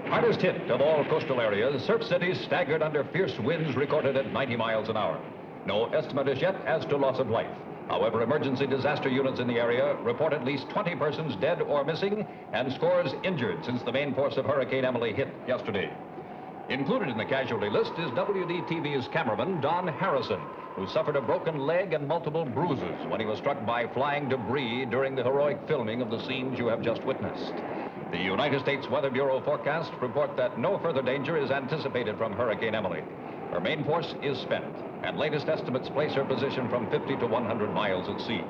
Hardest hit of all coastal areas, Surf City staggered under fierce winds recorded at 90 miles an hour. No estimate as yet as to loss of life. However, emergency disaster units in the area report at least 20 persons dead or missing and scores injured since the main force of Hurricane Emily hit yesterday. Included in the casualty list is WDTV's cameraman, Don Harrison, who suffered a broken leg and multiple bruises when he was struck by flying debris during the heroic filming of the scenes you have just witnessed. The United States Weather Bureau forecasts report that no further danger is anticipated from Hurricane Emily. Her main force is spent, and latest estimates place her position from 50 to 100 miles at sea.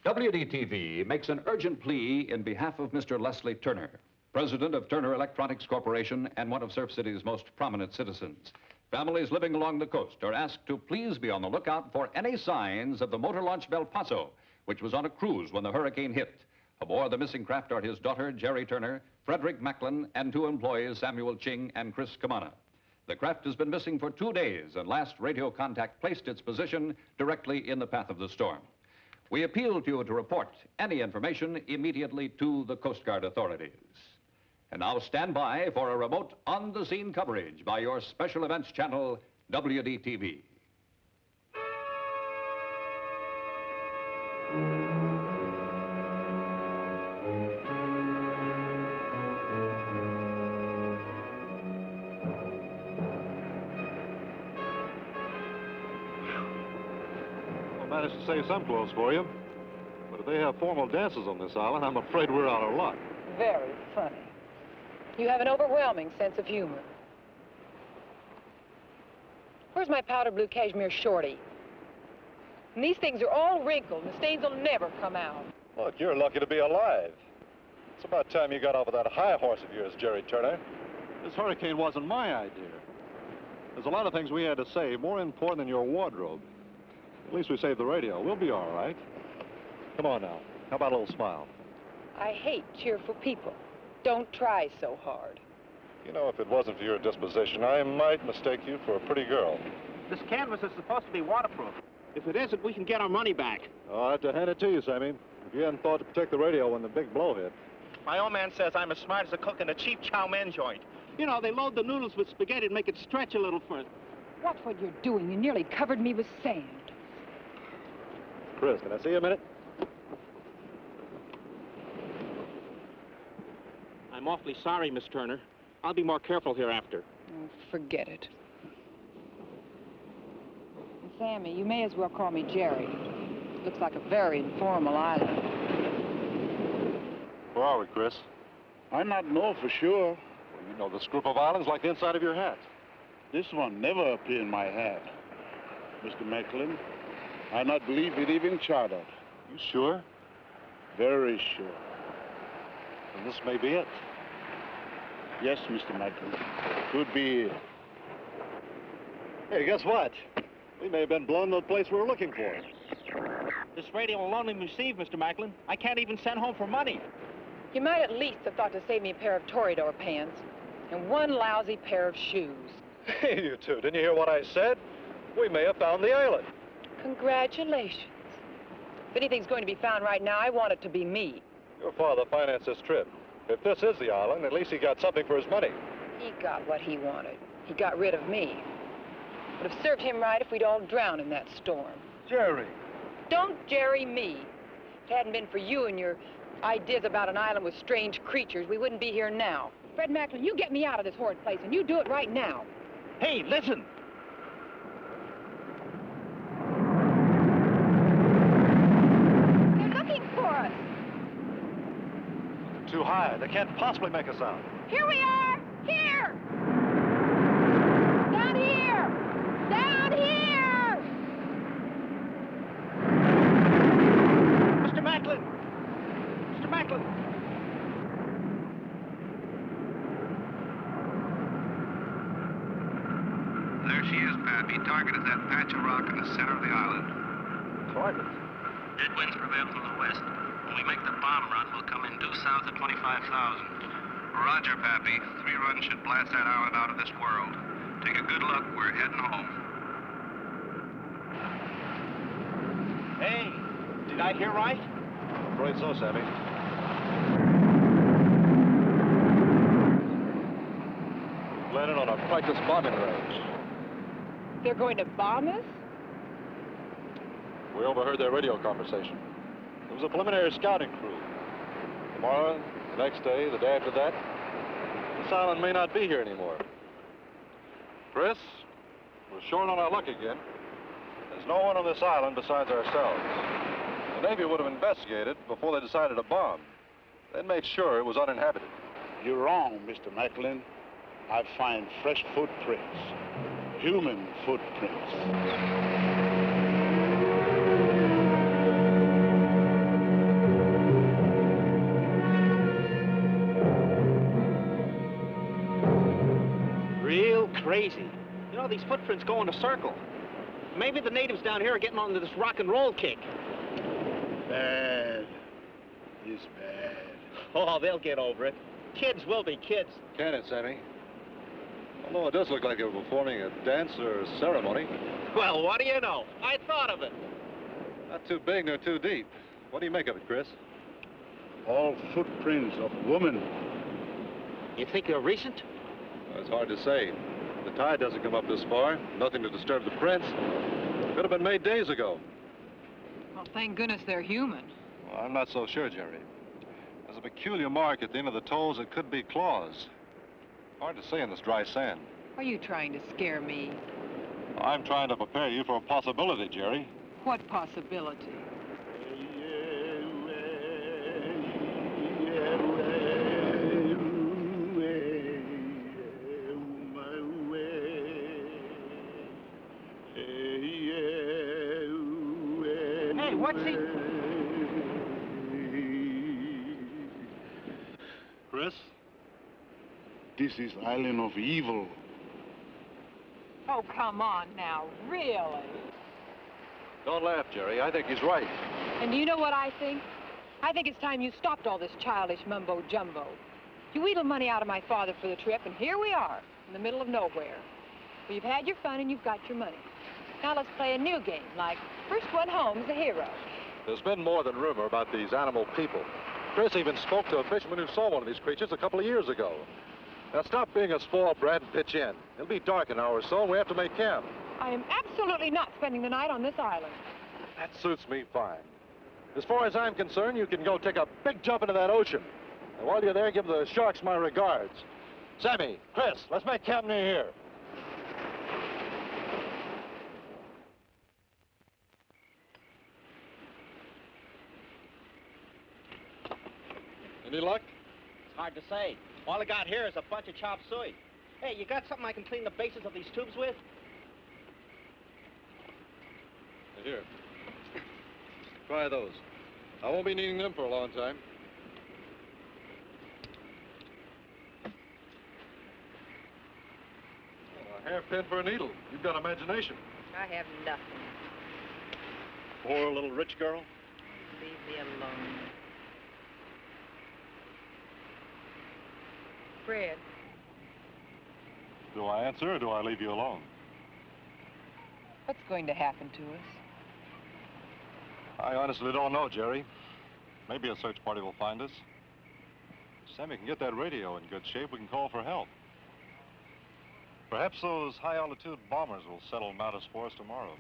WDTV makes an urgent plea in behalf of Mr. Leslie Turner, president of Turner Electronics Corporation and one of Surf City's most prominent citizens. Families living along the coast are asked to please be on the lookout for any signs of the motor launch Bel Paso, which was on a cruise when the hurricane hit. Aboard the missing craft are his daughter, Jerry Turner, Frederick Macklin, and two employees, Samuel Ching and Chris Kamana. The craft has been missing for 2 days, and last radio contact placed its position directly in the path of the storm. We appeal to you to report any information immediately to the Coast Guard authorities. And now stand by for a remote on-the-scene coverage by your special events channel, WDTV. Managed to save some clothes for you. But if they have formal dances on this island, I'm afraid we're out of luck. Very funny. You have an overwhelming sense of humor. Where's my powder blue cashmere shorty? And these things are all wrinkled, and the stains will never come out. Look, you're lucky to be alive. It's about time you got off of that high horse of yours, Jerry Turner. This hurricane wasn't my idea. There's a lot of things we had to save, more important than your wardrobe. At least we saved the radio. We'll be all right. Come on now. How about a little smile? I hate cheerful people. Don't try so hard. You know, if it wasn't for your disposition, I might mistake you for a pretty girl. This canvas is supposed to be waterproof. If it isn't, we can get our money back. I'll have to hand it to you, Sammy. If you hadn't thought to protect the radio when the big blow hit. My old man says I'm as smart as a cook in a cheap chow mein joint. You know, they load the noodles with spaghetti and make it stretch a little further. Watch what you're doing. You nearly covered me with sand. Chris, can I see you a minute? I'm awfully sorry, Miss Turner. I'll be more careful hereafter. Oh, forget it. And Sammy, you may as well call me Jerry. Looks like a very informal island. Where are we, Chris? I not know for sure. Well, you know this group of islands like the inside of your hat. This one never appeared in my hat. Mr. Macklin, I not believe it even chartered. You sure? Very sure. And this may be it. Yes, Mr. Macklin. Could be it. Hey, guess what? We may have been blown to the place we were looking for. This radio will only receive, Mr. Macklin. I can't even send home for money. You might at least have thought to save me a pair of Toreador pants and one lousy pair of shoes. Hey, you two, didn't you hear what I said? We may have found the island. Congratulations. If anything's going to be found right now, I want it to be me. Your father financed this trip. If this is the island, at least he got something for his money. He got what he wanted. He got rid of me. Would have served him right if we'd all drowned in that storm. Jerry. Don't Jerry me. If it hadn't been for you and your ideas about an island with strange creatures, we wouldn't be here now. Fred Macklin, you get me out of this horrid place, and you do it right now. Hey, listen! They're looking for us. Too high. They can't possibly make a sound. Here we are! Here! Down here! Down here! Mr. Macklin! Mr. Macklin! There she is, Pappy. Target is that patch of rock in the center of the island. Target? Dead winds prevail from the west. When we make the bomb run, we'll come in due south of 25,000. Roger, Pappy. 3 runs should blast that island out of this world. Take a good look. We're heading home. Hey, did I hear right? I'm afraid so, Sammy. Landed on a practice bombing range. They're going to bomb us? We overheard their radio conversation. It was a preliminary scouting crew. Tomorrow, the next day, the day after that, this island may not be here anymore. Chris, we're short on our luck again. There's no one on this island besides ourselves. The Navy would have investigated before they decided to bomb. They'd make sure it was uninhabited. You're wrong, Mr. Macklin. I find fresh footprints. Human footprints. Real crazy. You know, these footprints go in a circle. Maybe the natives down here are getting onto this rock and roll kick. Bad. It's bad. Oh, they'll get over it. Kids will be kids. Can it, Sammy? Although it does look like they were performing a dance or a ceremony. Well, what do you know? I thought of it. Not too big nor too deep. What do you make of it, Chris? All footprints of women. You think they're recent? Well, it's hard to say. The tide doesn't come up this far. Nothing to disturb the prints. Could have been made days ago. Well, thank goodness they're human. Well, I'm not so sure, Jerry. There's a peculiar mark at the end of the toes that could be claws. Hard to say in this dry sand. Are you trying to scare me? I'm trying to prepare you for a possibility, Jerry. What possibility? Hey, what's he... Chris, this is island of evil. Oh, come on now, really? Don't laugh, Jerry. I think he's right. And do you know what I think? I think it's time you stopped all this childish mumbo-jumbo. You wheedled money out of my father for the trip, and here we are, in the middle of nowhere. Well, you've had your fun and you've got your money. Now let's play a new game, like first one home is a hero. There's been more than rumor about these animal people. Chris even spoke to a fisherman who saw one of these creatures a couple of years ago. Now stop being a spoiled brat and pitch in. It'll be dark in an hour or so, and we have to make camp. I am absolutely not spending the night on this island. That suits me fine. As far as I'm concerned, you can go take a big jump into that ocean. And while you're there, give the sharks my regards. Sammy, Chris, let's make camp near here. Any luck? It's hard to say. All I got here is a bunch of chop suey. Hey, you got something I can clean the bases of these tubes with? Here. Try those. I won't be needing them for a long time. Oh, Hairpin for a needle. You've got imagination. I have nothing. Poor little rich girl. Leave me alone. Fred, Do I answer or do I leave you alone? what's going to happen to us? I honestly don't know, Jerry. Maybe a search party will find us. Sammy can get that radio in good shape. We can call for help. Perhaps those high-altitude bombers will settle Mount for us tomorrow.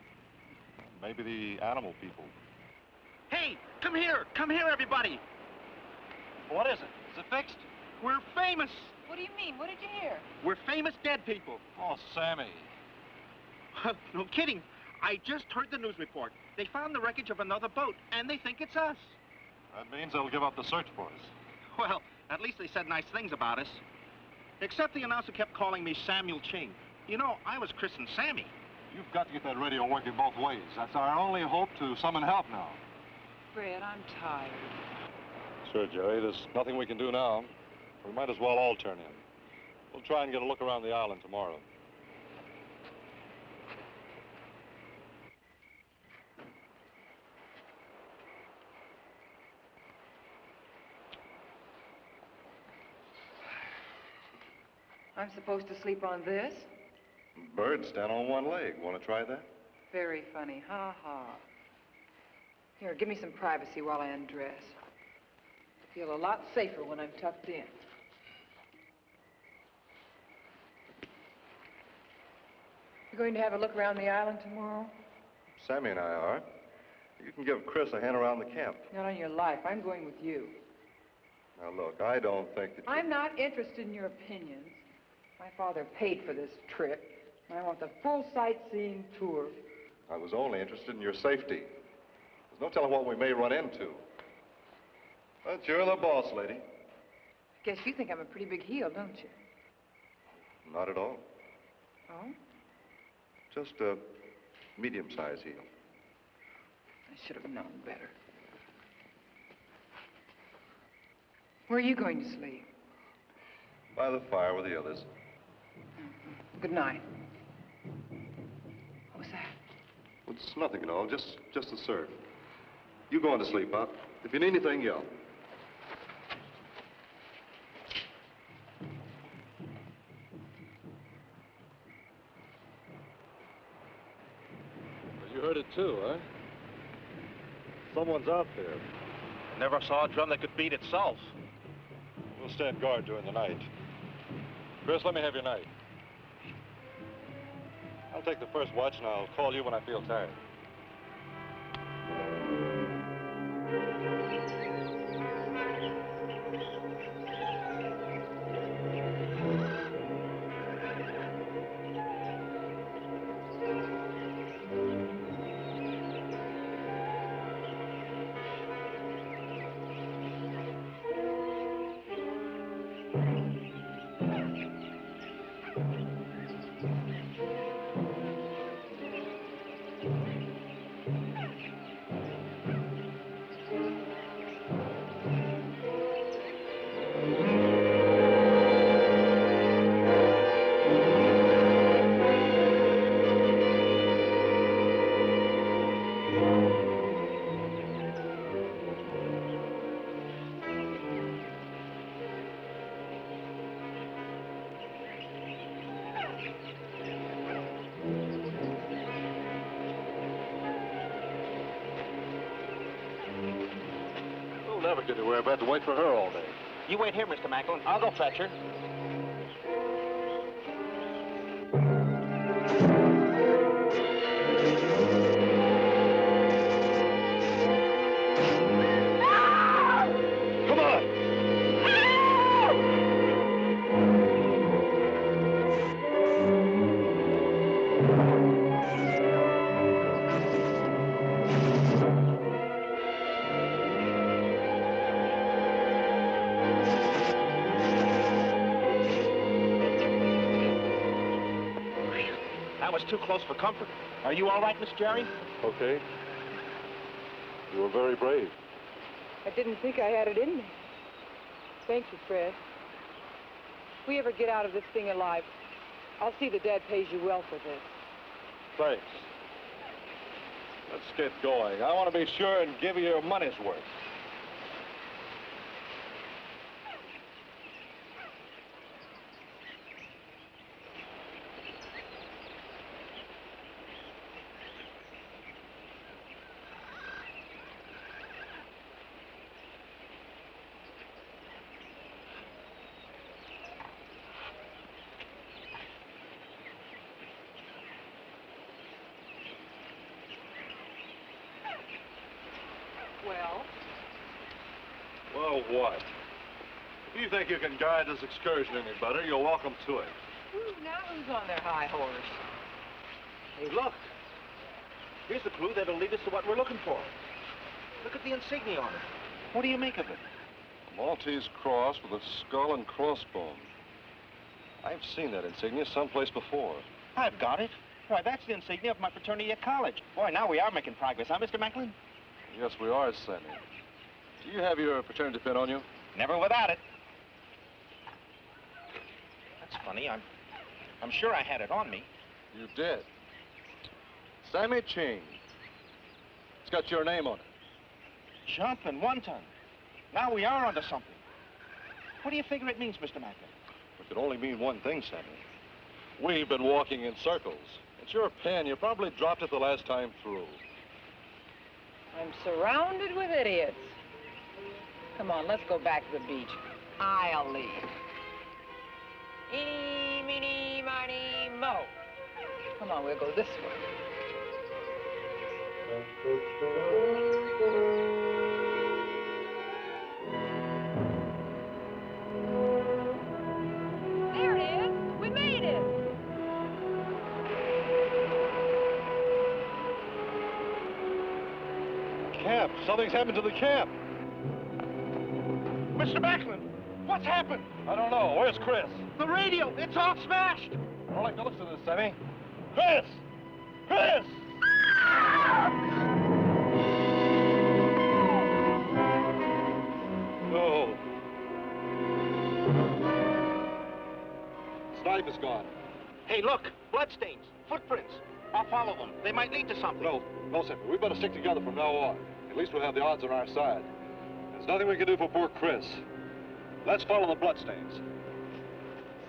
Maybe the animal people. Hey, come here, everybody. What is it? Is it fixed? We're famous. What do you mean? What did you hear? We're famous dead people. Oh, Sammy. No kidding. I just heard the news report. They found the wreckage of another boat, and they think it's us. That means they'll give up the search for us. Well, at least they said nice things about us. Except the announcer kept calling me Samuel Ching. You know, I was christened Sammy. You've got to get that radio working both ways. That's our only hope to summon help now. Fred, I'm tired. Sure, Jerry. There's nothing we can do now. We might as well all turn in. We'll try and get a look around the island tomorrow. I'm supposed to sleep on this? Birds stand on one leg. Want to try that? Very funny. Ha ha. Here, give me some privacy while I undress. I feel a lot safer when I'm tucked in. You going to have a look around the island tomorrow? Sammy and I are. You can give Chris a hand around the camp. Not on your life. I'm going with you. Now, look, I don't think that you... I'm not interested in your opinions. My father paid for this trip. I want the full sightseeing tour. I was only interested in your safety. There's no telling what we may run into. But you're the boss, lady. Guess you think I'm a pretty big heel, don't you? Not at all. Oh? Just a medium-sized heel. I should have known better. Where are you going to sleep? By the fire with the others. Good night. What was that? It's nothing at all, just the surf. You go on to sleep, huh? If you need anything, yell. You heard it too, huh? Someone's out there. Never saw a drum that could beat itself. We'll stand guard during the night. Chris, let me have your night. I'll take the first watch, and I'll call you when I feel tired. Never get anywhere if I have to wait for her all day. You wait here, Mr. Macklin. I'll go fetch her. Come on! That was too close for comfort. Are you all right, Miss Jerry? Okay. You were very brave. I didn't think I had it in me. Thank you, Fred. If we ever get out of this thing alive, I'll see the Dad pays you well for this. Thanks. Let's get going. I want to be sure and give you your money's worth. Well? Well, what? If you think you can guide this excursion any better, you're welcome to it. Now who's on their high horse? Hey, look. Here's the clue that'll lead us to what we're looking for. Look at the insignia on it. What do you make of it? A Maltese cross with a skull and crossbone. I've seen that insignia someplace before. I've got it. Why, that's the insignia of my fraternity at college. Boy, now we are making progress, huh, Mr. Macklin? Yes, we are, Sammy. Do you have your fraternity pin on you? Never without it. That's funny. I'm sure I had it on me. You did. Sammy Ching. It's got your name on it. Jumping one ton. Now we are onto something. What do you figure it means, Mr. Macklin? It could only mean one thing, Sammy. We've been walking in circles. It's your pen. You probably dropped it the last time through. I'm surrounded with idiots. Come on, let's go back to the beach. I'll lead. Eeny, meeny, miny, mo. Come on, we'll go this way. There it is. We made it. Camp. Something's happened to the camp. Mr. Macklin, what's happened? I don't know. Where's Chris? The radio, it's all smashed. I don't like the looks of this, Sammy. Chris! Chris! No. Snipe is gone. Hey, look, bloodstains, footprints. I'll follow them. They might lead to something. No, Sammy. We better stick together from now on. At least we'll have the odds on our side. There's nothing we can do for poor Chris. Let's follow the bloodstains.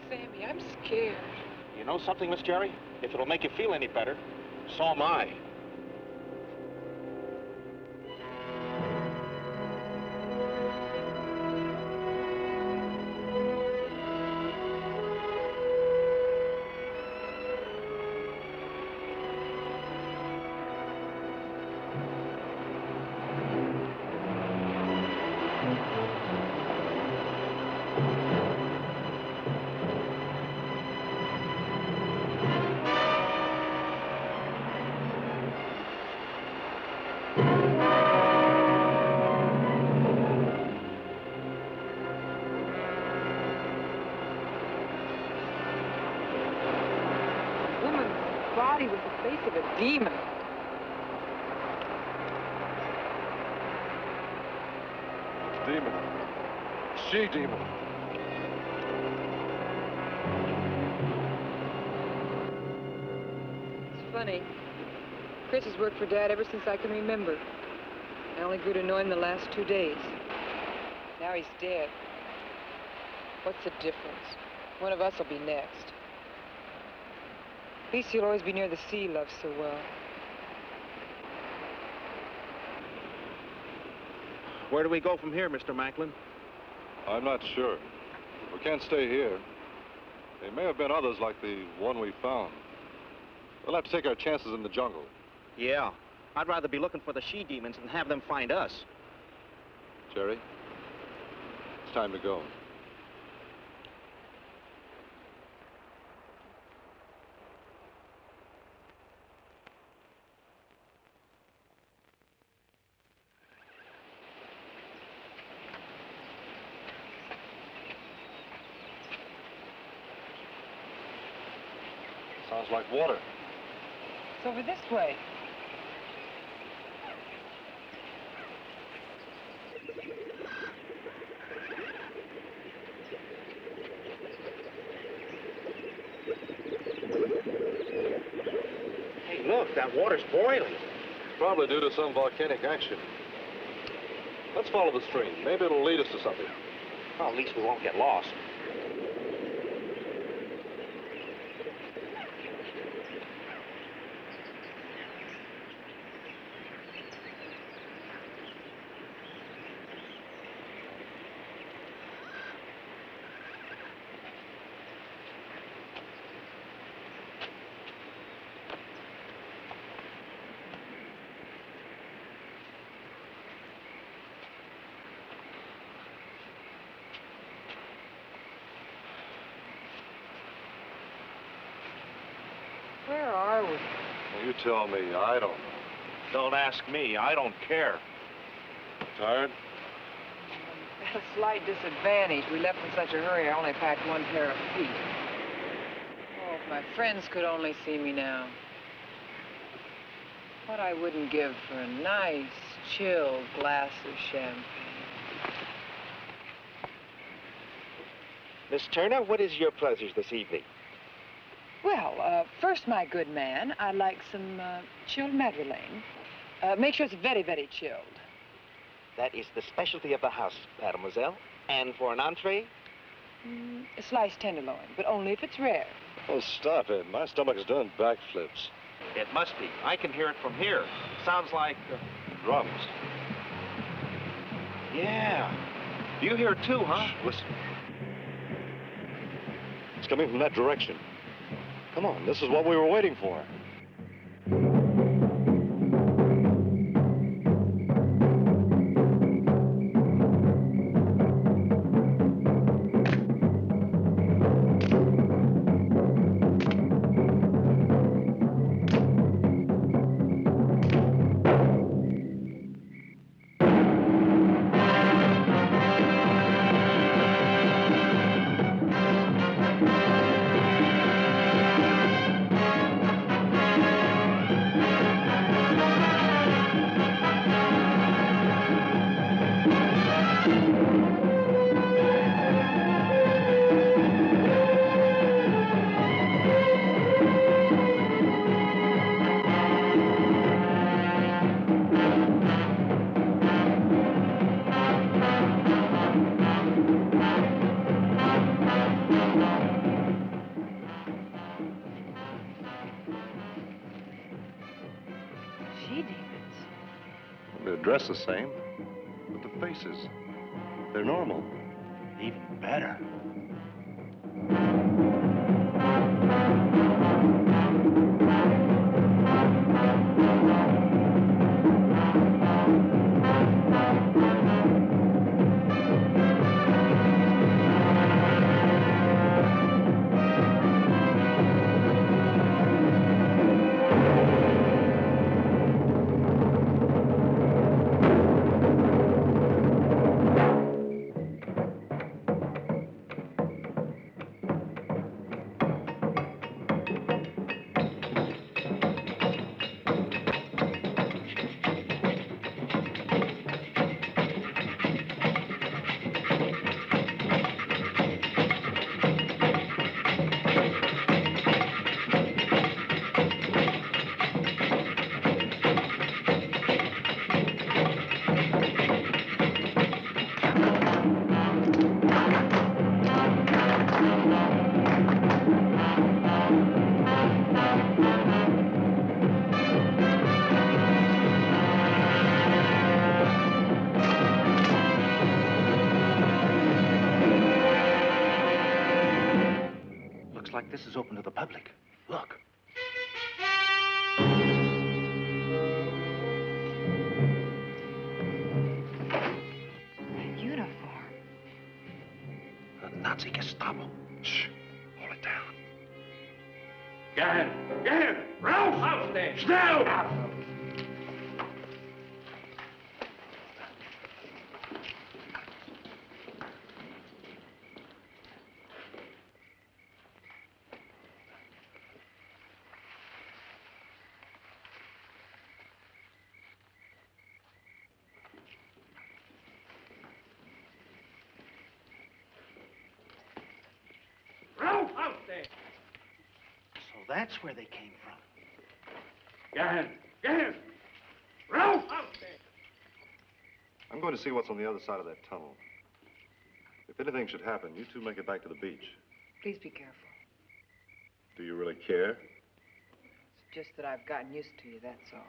Sammy, I'm scared. You know something, Miss Jerry? If it'll make you feel any better, so am I. Body with the face of a demon. Demon. She-demon. It's funny. Chris has worked for Dad ever since I can remember. I only grew to know him the last 2 days. Now he's dead. What's the difference? One of us will be next. At least he'll always be near the sea he loves so well. Where do we go from here, Mr. Macklin? I'm not sure. We can't stay here. There may have been others like the one we found. We'll have to take our chances in the jungle. Yeah. I'd rather be looking for the she-demons than have them find us. Jerry, it's time to go. Sounds like water. It's over this way. Look, that water's boiling. Probably due to some volcanic action. Let's follow the stream. Maybe it'll lead us to something. Well, at least we won't get lost. Where are we? Well, you tell me. I don't know. Don't ask me. I don't care. Tired? At a slight disadvantage. We left in such a hurry, I only packed one pair of feet. Oh, if my friends could only see me now. What I wouldn't give for a nice, chilled glass of champagne. Miss Turner, what is your pleasures this evening? Well, first, my good man, I'd like some chilled madeleine. Make sure it's very, very chilled. That is the specialty of the house, mademoiselle. And for an entree? A sliced tenderloin, but only if it's rare. Oh, stop it. My stomach's doing backflips. It must be. I can hear it from here. Sounds like Drums. Yeah. You hear it too, huh? Shh, listen. It's coming from that direction. Come on, this is what we were waiting for. They're dressed the same, but the faces, they're normal. Even better. Like this is open to the public. Look. A uniform. The Nazi Gestapo. Shh. Hold it down. Gern! Gern! Raus! Aufstehen! Schnell! So that's where they came from. Get in. Get in. Ralph! I'm going to see what's on the other side of that tunnel. If anything should happen, you two make it back to the beach. Please be careful. Do you really care? It's just that I've gotten used to you, that's all.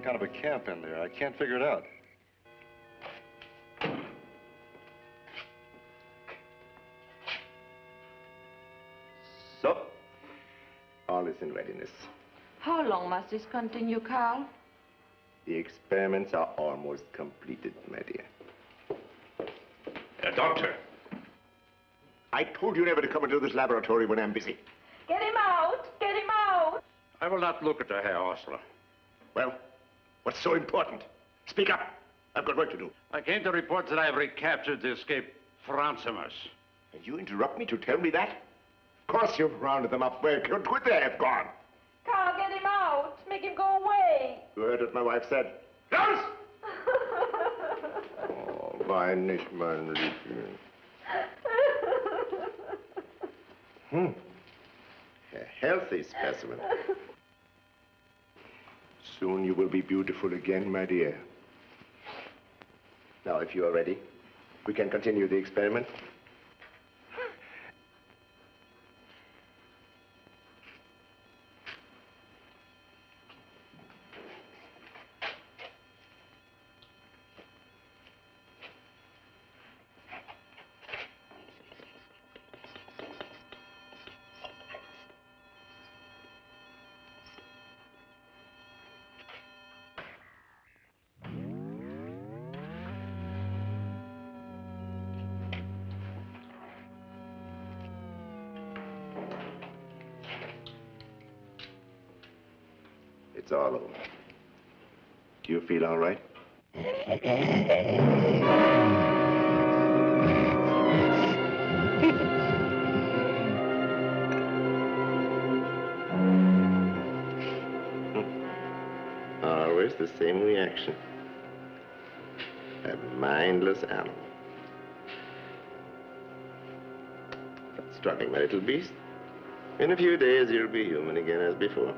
Kind of a camp in there. I can't figure it out. So, all is in readiness. How long must this continue, Carl? The experiments are almost completed, my dear. Doctor. I told you never to come into this laboratory when I'm busy. Get him out! Get him out! I will not look at the Herr Osler. Well, what's so important? Speak up. I've got work to do. I came to report that I have recaptured the escaped Franzimers. And you interrupt me to tell me that? Of course you've rounded them up. Where could they have gone? Carl, get him out! Make him go away! You heard what my wife said. Klaus! Oh, why nicht, mein Liebling? A healthy specimen. Soon you will be beautiful again, my dear. Now, if you are ready, we can continue the experiment. It's all over. Do you feel all right? Always the same reaction. A mindless animal. Stop struggling, my little beast. In a few days, you'll be human again as before.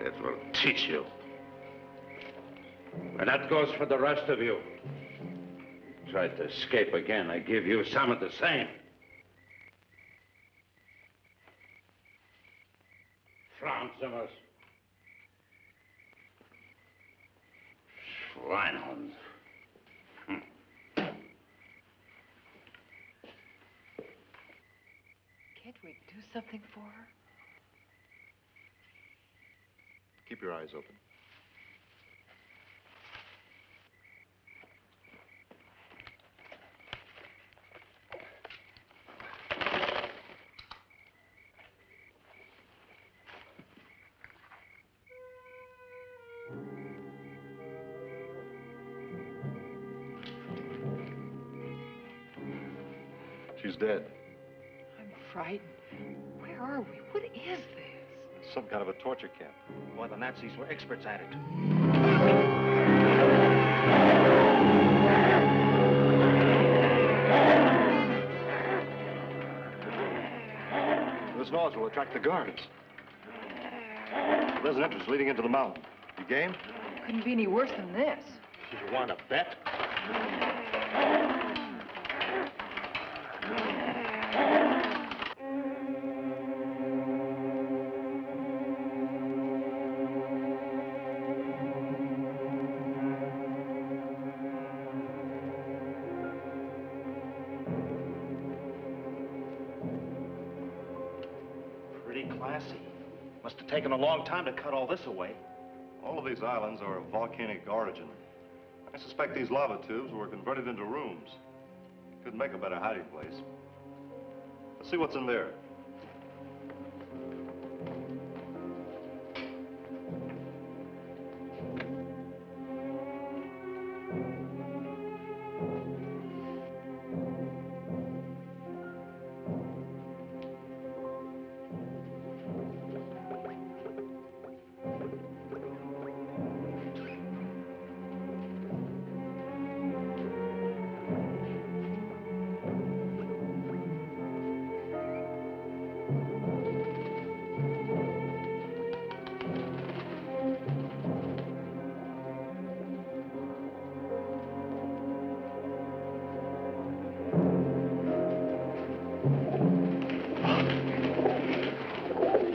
That will teach you. And that goes for the rest of you. Try to escape again, I give you some of the same. Franzimers. Schweinhund. Can't we do something for her? Keep your eyes open. She's dead. I'm frightened. Where are we? What is this? Some kind of a torture camp. Boy, the Nazis were experts at it. This noise will attract the guards. There's an entrance leading into the mountain. You game? Couldn't be any worse than this. You want to bet? Pretty classy. Must have taken a long time to cut all this away. All of these islands are of volcanic origin. I suspect these lava tubes were converted into rooms. Couldn't make a better hiding place. Let's see what's in there.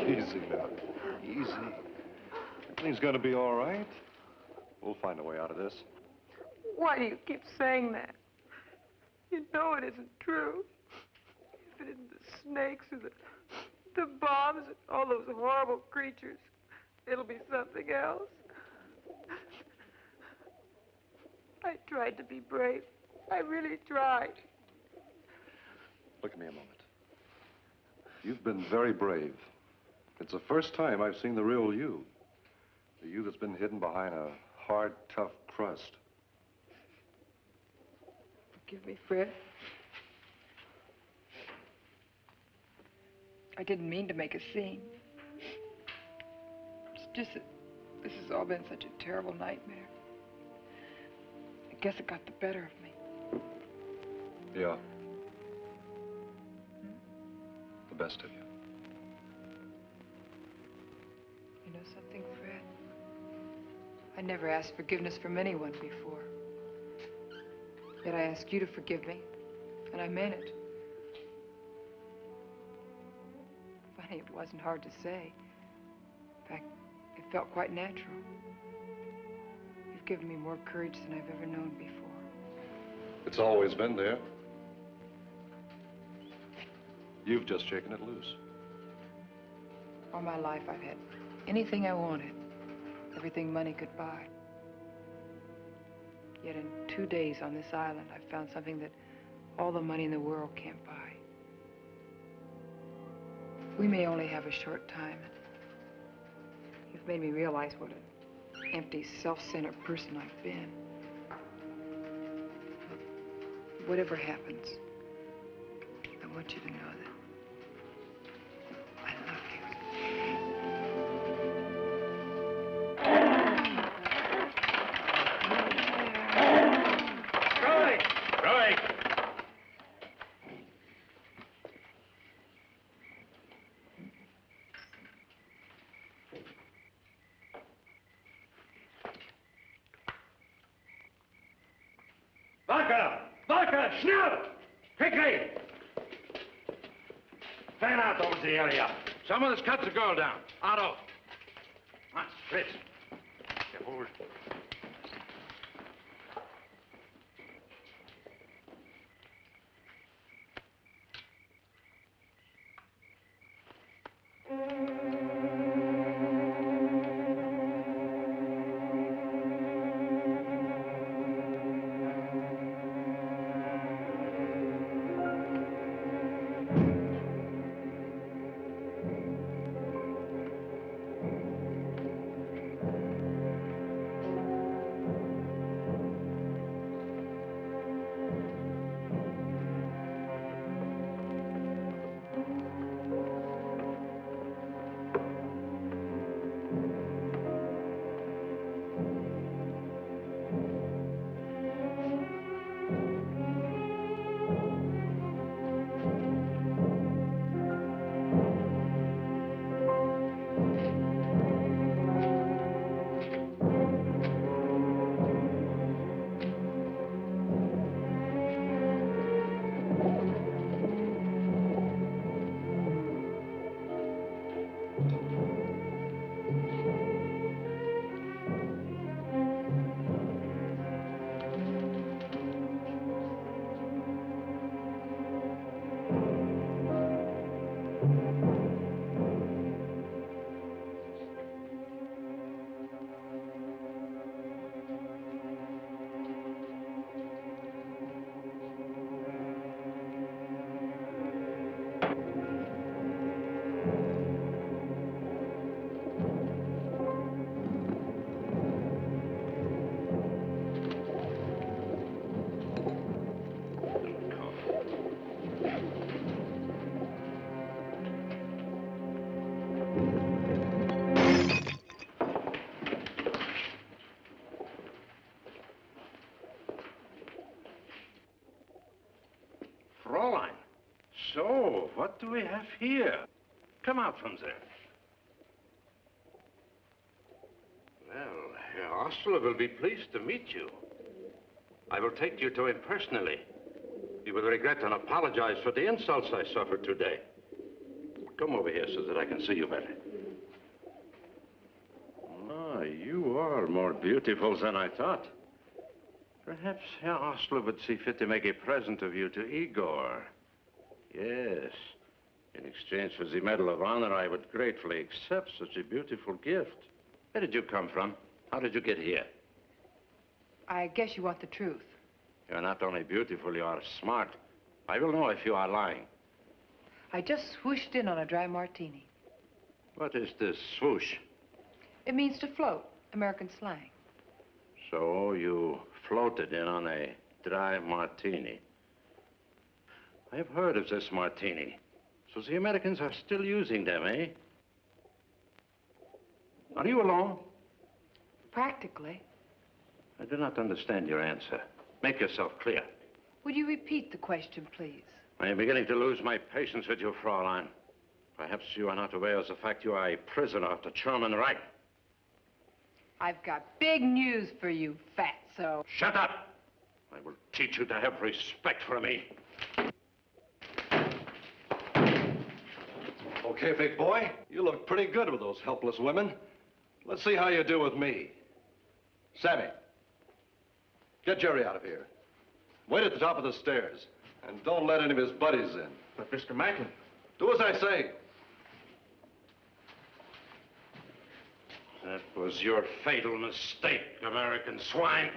Easy now. Easy. Everything's gonna be all right. We'll find a way out of this. Why do you keep saying that? You know it isn't true. If it isn't the snakes or the bombs and all those horrible creatures, it'll be something else. I tried to be brave. I really tried. Look at me a moment. You've been very brave. It's the first time I've seen the real you. The you that's been hidden behind a hard, tough crust. Forgive me, Fred. I didn't mean to make a scene. It's just that this has all been such a terrible nightmare. I guess it got the better of me. Yeah. The best of you. You know something, Fred? I never asked forgiveness from anyone before. Yet I asked you to forgive me, and I meant it. Funny, it wasn't hard to say. In fact, it felt quite natural. You've given me more courage than I've ever known before. It's always been there. You've just shaken it loose. All my life, I've had anything I wanted, everything money could buy. Yet in 2 days on this island, I've found something that all the money in the world can't buy. We may only have a short time. You've made me realize what an empty, self-centered person I've been. Whatever happens, I want you to know that I love you. Roy! Vodka! Vodka! Schnell! Quickly! Fan out over the area. Someone has cut the girl down. Otto. Come on, Fritz. Get forward. What do we have here? Come out from there. Well, Herr Osler will be pleased to meet you. I will take you to him personally. You will regret and apologize for the insults I suffered today. Come over here so that I can see you better. Ah, you are more beautiful than I thought. Perhaps Herr Osler would see fit to make a present of you to Igor. Yes. In exchange for the Medal of Honor, I would gratefully accept such a beautiful gift. Where did you come from? How did you get here? I guess you want the truth. You're not only beautiful, you are smart. I will know if you are lying. I just swooshed in on a dry martini. What is this swoosh? It means to float, American slang. So you floated in on a dry martini. I have heard of this martini. So the Americans are still using them, eh? Are you alone? Practically. I do not understand your answer. Make yourself clear. Would you repeat the question, please? I am beginning to lose my patience with you, Fraulein. Perhaps you are not aware of the fact you are a prisoner of the German Reich. I've got big news for you, fatso. Shut up! I will teach you to have respect for me. Okay, big boy, you look pretty good with those helpless women. Let's see how you do with me. Sammy, get Jerry out of here. Wait at the top of the stairs, and don't let any of his buddies in. But, Mr. Macklin... Do as I say. That was your fatal mistake, American swine.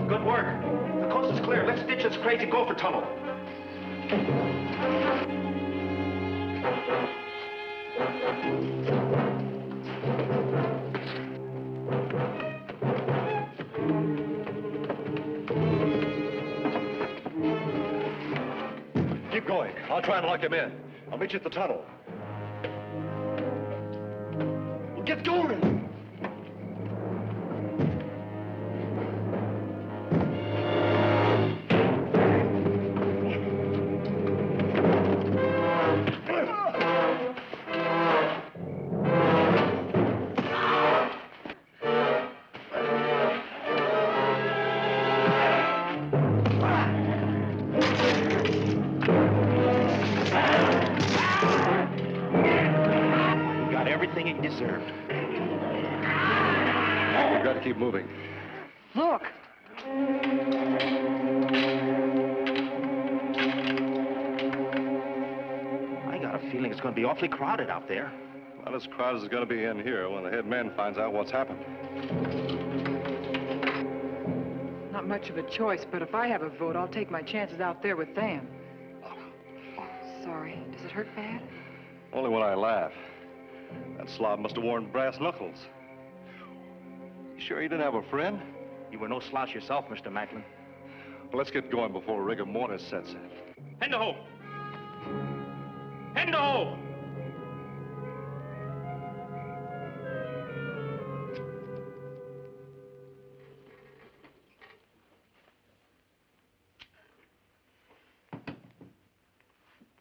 Good work. The coast is clear. Let's ditch this crazy gopher tunnel. Keep going. I'll try and lock him in. I'll meet you at the tunnel. Get going! We've got to keep moving. Look. I got a feeling it's going to be awfully crowded out there. Not as crowded as it's going to be in here when the head man finds out what's happened. Not much of a choice, but if I have a vote, I'll take my chances out there with them. Oh, sorry. Does it hurt bad? Only when I laugh. That slob must have worn brass knuckles. You sure you didn't have a friend? You were no slouch yourself, Mr. Macklin. Well, let's get going before rigor mortis sets in. Hand ho! Hand ho!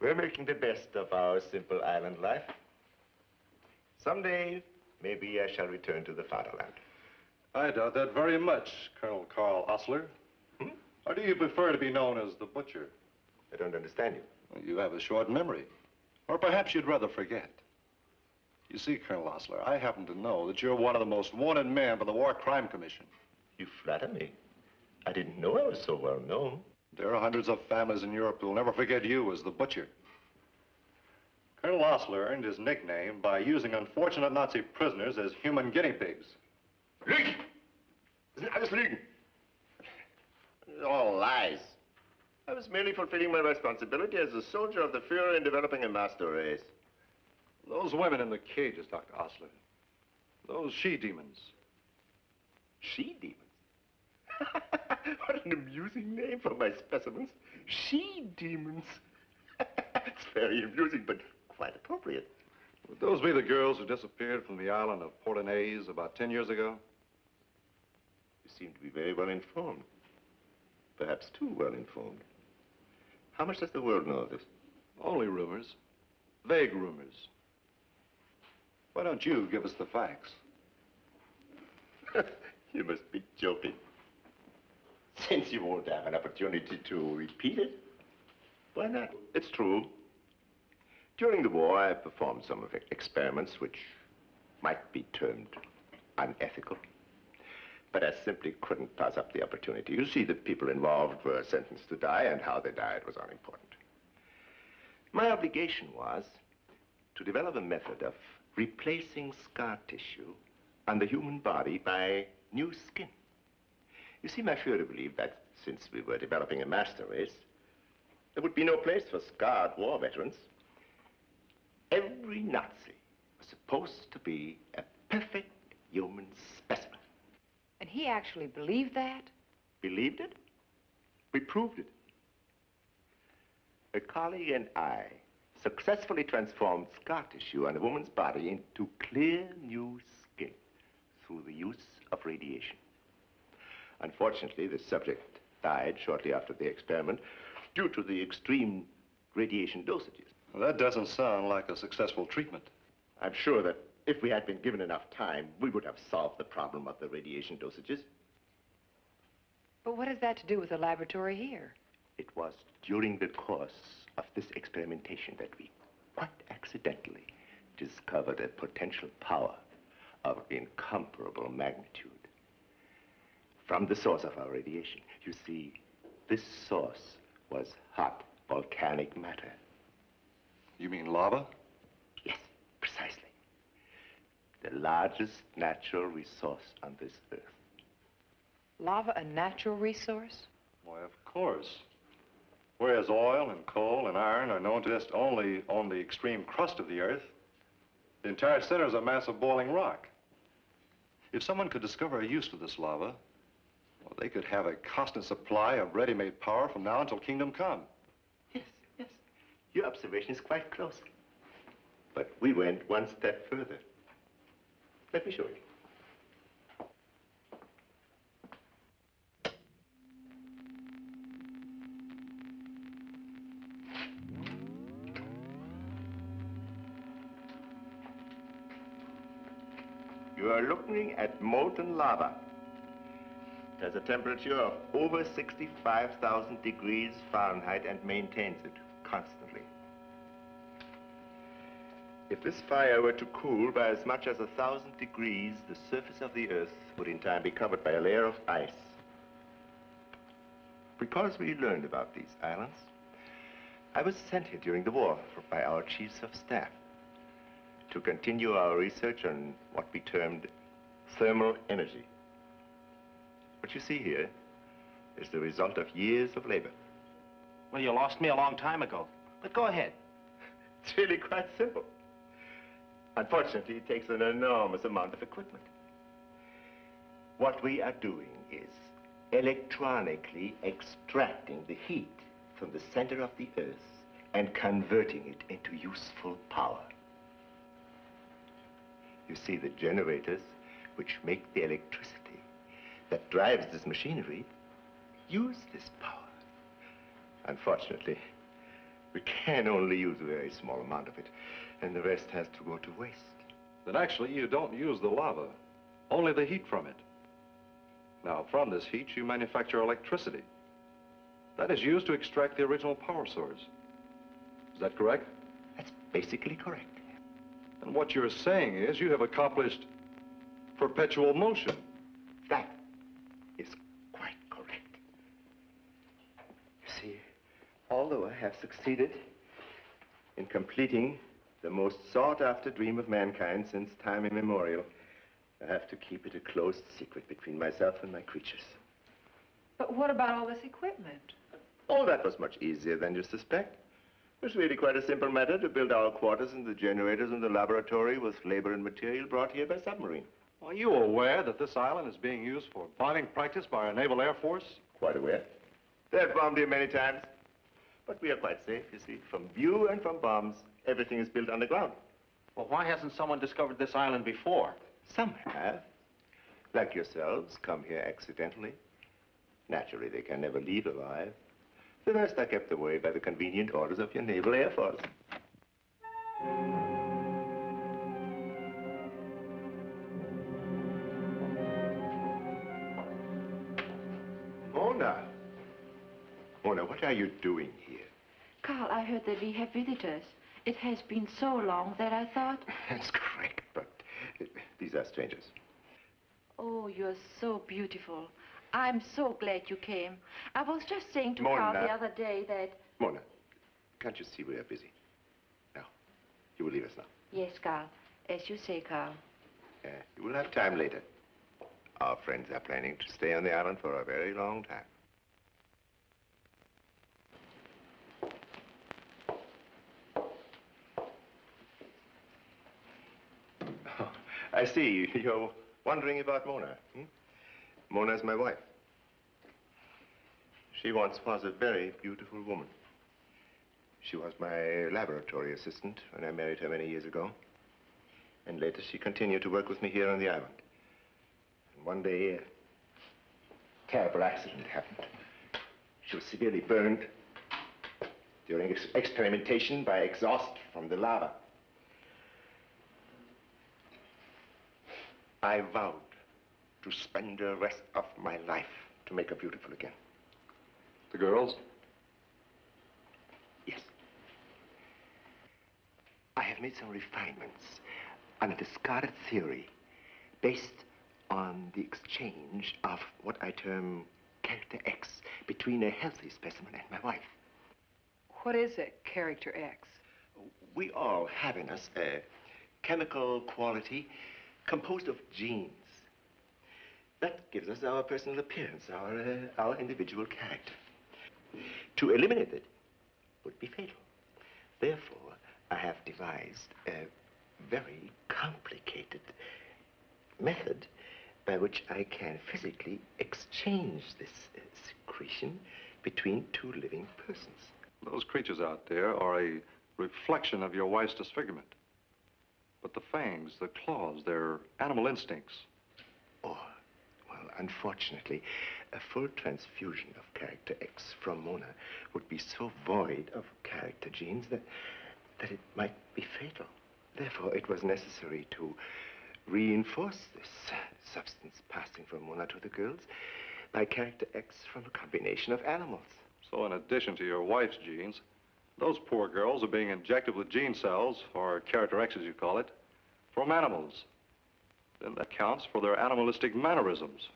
We're making the best of our simple island life. Someday, maybe I shall return to the fatherland. I doubt that very much, Colonel Carl Osler. Or do you prefer to be known as the Butcher? I don't understand you. Well, you have a short memory. Or perhaps you'd rather forget. You see, Colonel Osler, I happen to know that you're one of the most wanted men by the War Crime Commission. You flatter me. I didn't know I was so well known. There are hundreds of families in Europe who will never forget you as the butcher. Colonel Osler earned his nickname by using unfortunate Nazi prisoners as human guinea pigs. Lügen! Das sind alles Lügen. All lies. I was merely fulfilling my responsibility as a soldier of the Fuhrer in developing a master race. Those women in the cages, Dr. Osler. Those she-demons. She-demons? What an amusing name for my specimens. She-demons. It's very amusing, but quite appropriate. Would those be the girls who disappeared from the island of Portunaise about 10 years ago? You seem to be very well informed. Perhaps too well informed. How much does the world know of this? Only rumors. Vague rumors. Why don't you give us the facts? You must be joking. Since you won't have an opportunity to repeat it, why not? It's true. During the war, I performed some of the experiments which might be termed unethical. But I simply couldn't pass up the opportunity. You see, the people involved were sentenced to die, and how they died was unimportant. My obligation was to develop a method of replacing scar tissue on the human body by new skin. You see, my Führer believed that since we were developing a master race, there would be no place for scarred war veterans. Every Nazi was supposed to be a perfect human specimen. And he actually believed that? Believed it? We proved it. A colleague and I successfully transformed scar tissue on a woman's body into clear new skin through the use of radiation. Unfortunately, the subject died shortly after the experiment due to the extreme radiation dosages. Well, that doesn't sound like a successful treatment. I'm sure that if we had been given enough time, we would have solved the problem of the radiation dosages. But what has that to do with the laboratory here? It was during the course of this experimentation that we quite accidentally discovered a potential power of incomparable magnitude. From the source of our radiation, you see, this source was hot volcanic matter. You mean lava? Yes, precisely. The largest natural resource on this earth. Lava a natural resource? Why, of course. Whereas oil and coal and iron are known to exist only on the extreme crust of the earth, the entire center is a mass of boiling rock. If someone could discover a use for this lava, well, they could have a constant supply of ready-made power from now until kingdom come. Yes, yes. Your observation is quite close. But we went one step further. Let me show you. You are looking at molten lava. It has a temperature of over 65,000 degrees Fahrenheit and maintains it constantly. If this fire were to cool by as much as 1,000 degrees, the surface of the Earth would in time be covered by a layer of ice. Because we learned about these islands, I was sent here during the war by our chiefs of staff to continue our research on what we termed thermal energy. What you see here is the result of years of labor. Well, you lost me a long time ago. But go ahead. It's really quite simple. Unfortunately, it takes an enormous amount of equipment. What we are doing is electronically extracting the heat from the center of the Earth and converting it into useful power. You see, the generators which make the electricity that drives this machinery use this power. Unfortunately, we can only use a very small amount of it, and the rest has to go to waste. Then actually, you don't use the lava, only the heat from it. Now, from this heat, you manufacture electricity. That is used to extract the original power source. Is that correct? That's basically correct. And what you're saying is you have accomplished perpetual motion. That Although I have succeeded in completing the most sought-after dream of mankind since time immemorial, I have to keep it a closed secret between myself and my creatures. But what about all this equipment? Oh, that was much easier than you suspect. It was really quite a simple matter to build our quarters and the generators in the laboratory with labor and material brought here by submarine. Are you aware that this island is being used for bombing practice by our Naval Air Force? Quite aware. They've bombed here many times. But we are quite safe, you see. From view and from bombs, everything is built underground. Well, why hasn't someone discovered this island before? Some have. Like yourselves, come here accidentally. Naturally, they can never leave alive. The rest are kept away by the convenient orders of your Naval Air Force. Mona. Mona, what are you doing here? Carl, I heard that we have visitors. It has been so long that I thought... That's correct, but these are strangers. Oh, you're so beautiful. I'm so glad you came. I was just saying to Mona. Carl the other day that... Mona, can't you see we are busy? Now, you will leave us now. Yes, Carl. As you say, Carl. You will have time later. Our friends are planning to stay on the island for a very long time. Oh, I see. You're wondering about Mona. Mona's my wife. She once was a very beautiful woman. She was my laboratory assistant when I married her many years ago. And later she continued to work with me here on the island. And one day, a terrible accident happened. She was severely burned during experimentation by exhaust from the lava. I vowed to spend the rest of my life to make her beautiful again. The girls? Yes. I have made some refinements on a discarded theory based on the exchange of what I term character X between a healthy specimen and my wife. What is it, character X? We all have in us a chemical quality composed of genes. That gives us our personal appearance, our individual character. To eliminate it would be fatal. Therefore, I have devised a very complicated method by which I can physically exchange this secretion between two living persons. Those creatures out there are a reflection of your wife's disfigurement. But the fangs, the claws, they're animal instincts. Oh, well, unfortunately, a full transfusion of character X from Mona would be so void of character genes that it might be fatal. Therefore, it was necessary to reinforce this substance passing from Mona to the girls by character X from a combination of animals. So in addition to your wife's genes, those poor girls are being injected with gene cells, or character X as you call it, from animals. Then that counts for their animalistic mannerisms.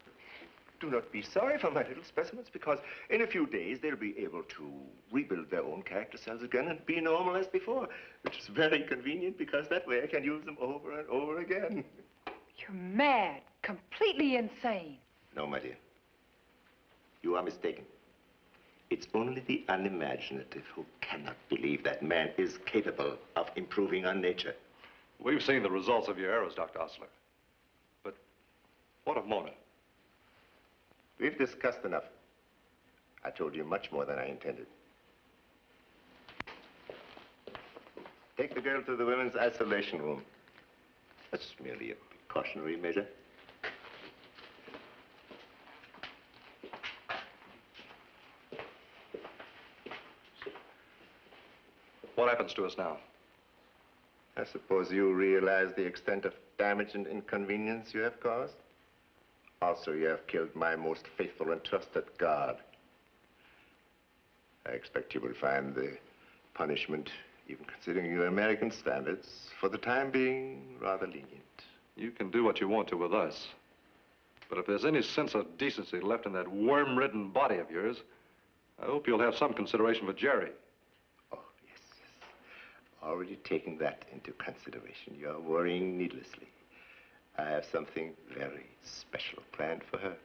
Do not be sorry for my little specimens, because in a few days they'll be able to rebuild their own character cells again and be normal as before, which is very convenient because that way I can use them over and over again. You're mad, completely insane. No, my dear. You are mistaken. It's only the unimaginative who cannot believe that man is capable of improving on nature. We've seen the results of your errors, Dr. Osler. But what of Mona? We've discussed enough. I told you much more than I intended. Take the girl to the women's isolation room. That's merely a precautionary measure. What happens to us now? I suppose you realize the extent of damage and inconvenience you have caused? Also, you have killed my most faithful and trusted guard. I expect you will find the punishment, even considering your American standards, for the time being, rather lenient. You can do what you want to with us. But if there's any sense of decency left in that worm-ridden body of yours, I hope you'll have some consideration for Jerry. Oh, yes, yes. Already taking that into consideration. You're worrying needlessly. I have something very special planned for her.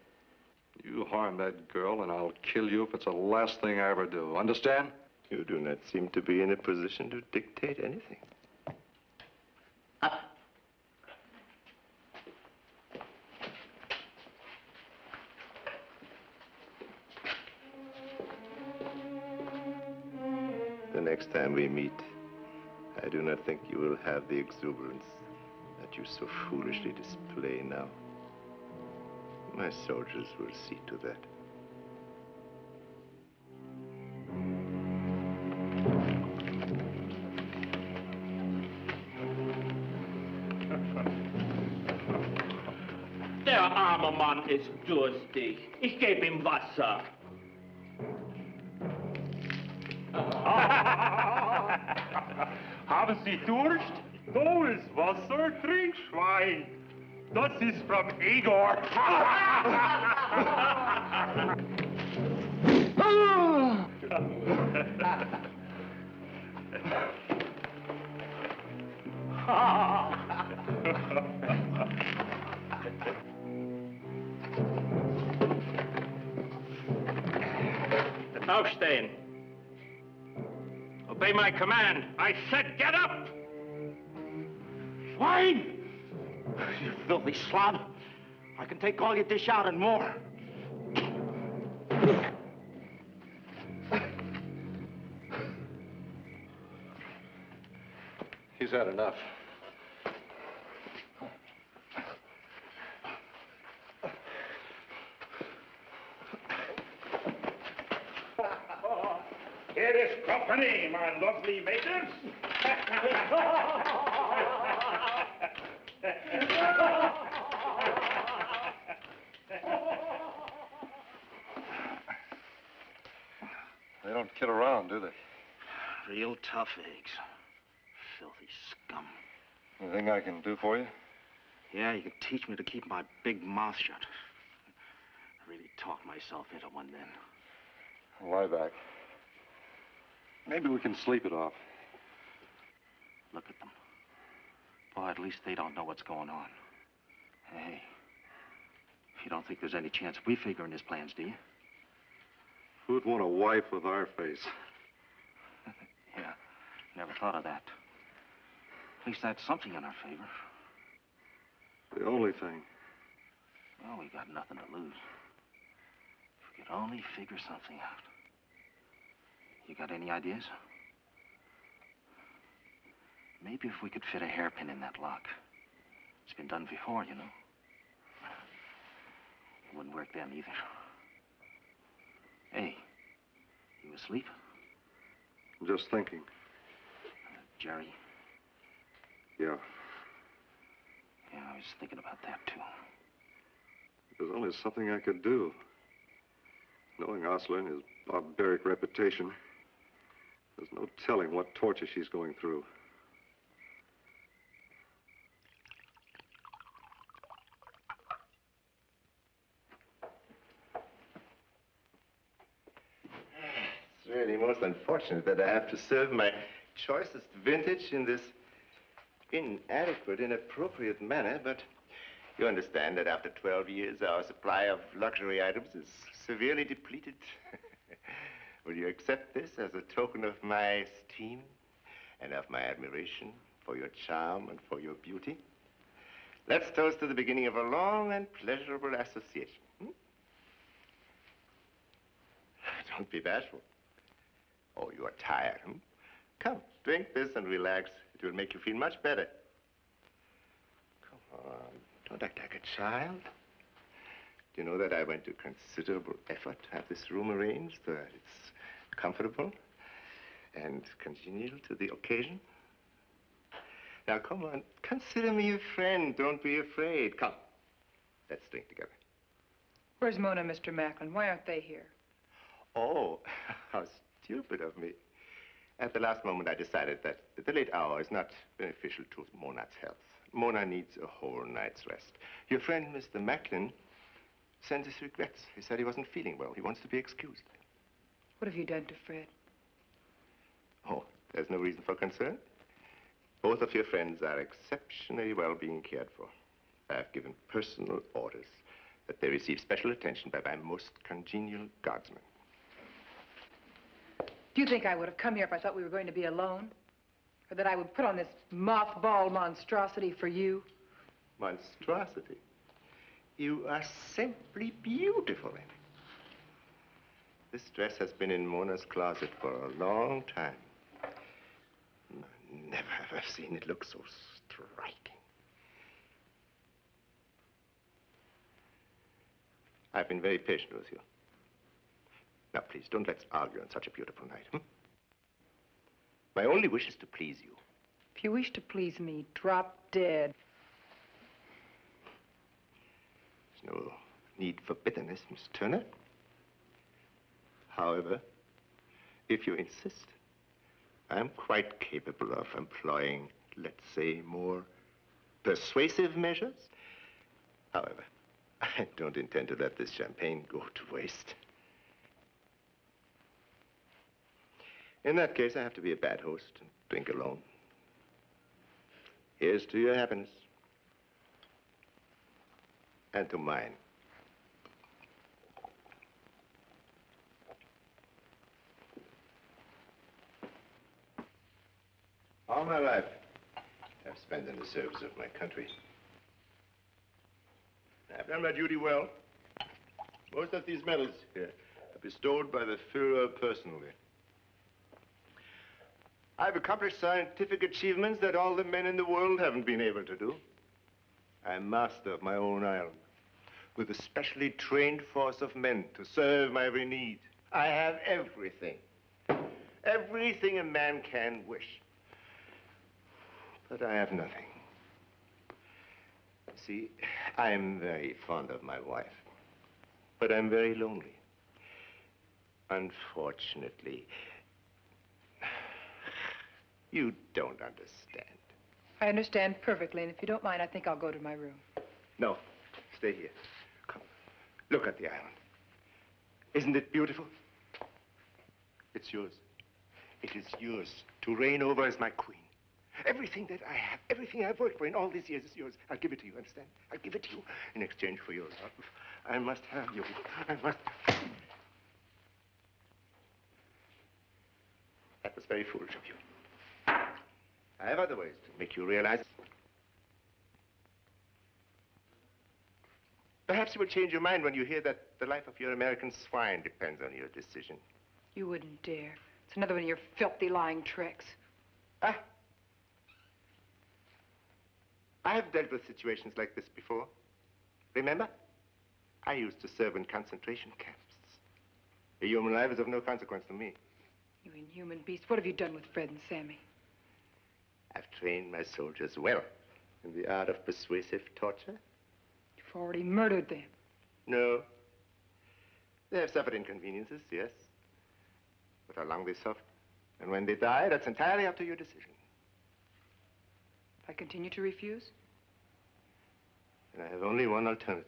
You harm that girl, and I'll kill you if it's the last thing I ever do. Understand? You do not seem to be in a position to dictate anything. The next time we meet, I do not think you will have the exuberance that you so foolishly display now. My soldiers will see to that. Der arme Mann ist durstig. Ich gebe ihm Wasser. Haben Sie Durst? Tolles Wasser, trink, Schwein. Das ist from Igor. Aufstehen. Obey my command. I said get up! Swine! You filthy slob. I can take all your dish out and more. He's had enough. Here is company, my lovely maidens. They don't kid around, do they? Real tough eggs. Filthy scum. Anything I can do for you? Yeah, you can teach me to keep my big mouth shut. I really talked myself into one then. Lie back. Maybe we can sleep it off. Look at them. Boy, at least they don't know what's going on. Hey, you don't think there's any chance we figure in his plans, do you? Who'd want a wife with our face? Yeah, never thought of that. At least that's something in our favor. The only thing. Well, we got nothing to lose. If we could only figure something out. You got any ideas? Maybe if we could fit a hairpin in that lock. It's been done before, you know. It wouldn't work then either. Hey, you asleep? I'm just thinking. Jerry? Yeah. Yeah, I was thinking about that, too. There's only something I could do. Knowing Osler and his barbaric reputation, there's no telling what torture she's going through. It's really most unfortunate that I have to serve my choicest vintage in this inadequate, inappropriate manner, but you understand that after 12 years, our supply of luxury items is severely depleted. Will you accept this as a token of my esteem and of my admiration for your charm and for your beauty? Let's toast to the beginning of a long and pleasurable association. Don't be bashful. Oh, you are tired, Come, drink this and relax. It will make you feel much better. Come on, don't act like a child. Do you know that I went to considerable effort to have this room arranged so that it's comfortable and congenial to the occasion? Now, come on, consider me a friend. Don't be afraid. Come, let's drink together. Where's Mona, Mr. Macklin? Why aren't they here? Oh, how stupid of me. At the last moment, I decided that the late hour is not beneficial to Mona's health. Mona needs a whole night's rest. Your friend, Mr. Macklin, sends his regrets. He said he wasn't feeling well. He wants to be excused. What have you done to Fred? Oh, there's no reason for concern. Both of your friends are exceptionally well being cared for. I have given personal orders that they receive special attention by my most congenial guardsmen. Do you think I would have come here if I thought we were going to be alone? Or that I would put on this mothball monstrosity for you? Monstrosity? You are simply beautiful in it. This dress has been in Mona's closet for a long time. Never have I seen it look so striking. I've been very patient with you. Now, please, don't let's argue on such a beautiful night, hmm? My only wish is to please you. If you wish to please me, drop dead. There's no need for bitterness, Miss Turner. However, if you insist, I'm quite capable of employing, let's say, more persuasive measures. However, I don't intend to let this champagne go to waste. In that case, I have to be a bad host and drink alone. Here's to your happiness. And to mine. All my life, I've spent in the service of my country. I've done my duty well. Most of these medals here are bestowed by the Führer personally. I've accomplished scientific achievements that all the men in the world haven't been able to do. I'm master of my own island, with a specially trained force of men to serve my every need. I have everything. Everything a man can wish. But I have nothing. See, I'm very fond of my wife, but I'm very lonely. Unfortunately, you don't understand. I understand perfectly, and if you don't mind, I think I'll go to my room. No, stay here. Come, look at the island. Isn't it beautiful? It's yours. It is yours to reign over as my queen. Everything that I have, everything I've worked for in all these years is yours. I'll give it to you, understand? I'll give it to you in exchange for your love. I must have you. I must. That was very foolish of you. I have other ways to make you realize. Perhaps you will change your mind when you hear that the life of your American swine depends on your decision. You wouldn't dare. It's another one of your filthy lying tricks. Ah. I have dealt with situations like this before. Remember? I used to serve in concentration camps. A human life is of no consequence to me. You inhuman beast. What have you done with Fred and Sammy? I've trained my soldiers well in the art of persuasive torture. You've already murdered them. No. They have suffered inconveniences, yes. But how long they suffered and when they die, that's entirely up to your decision. If I continue to refuse? Then I have only one alternative.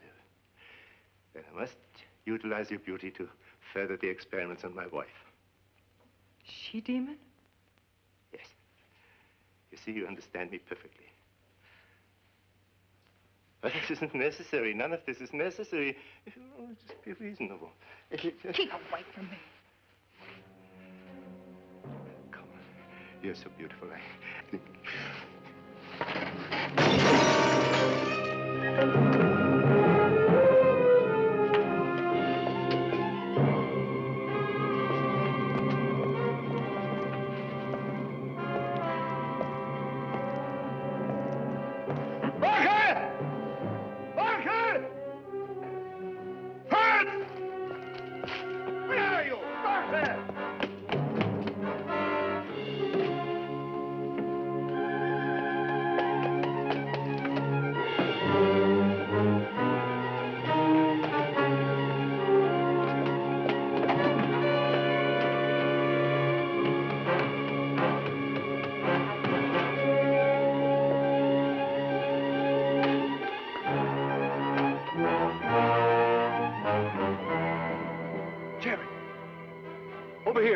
Then I must utilize your beauty to further the experiments on my wife. She-demon? Yes. You see, you understand me perfectly. But this isn't necessary. None of this is necessary. If you will just be reasonable. Keep away from me. Come on. You're so beautiful.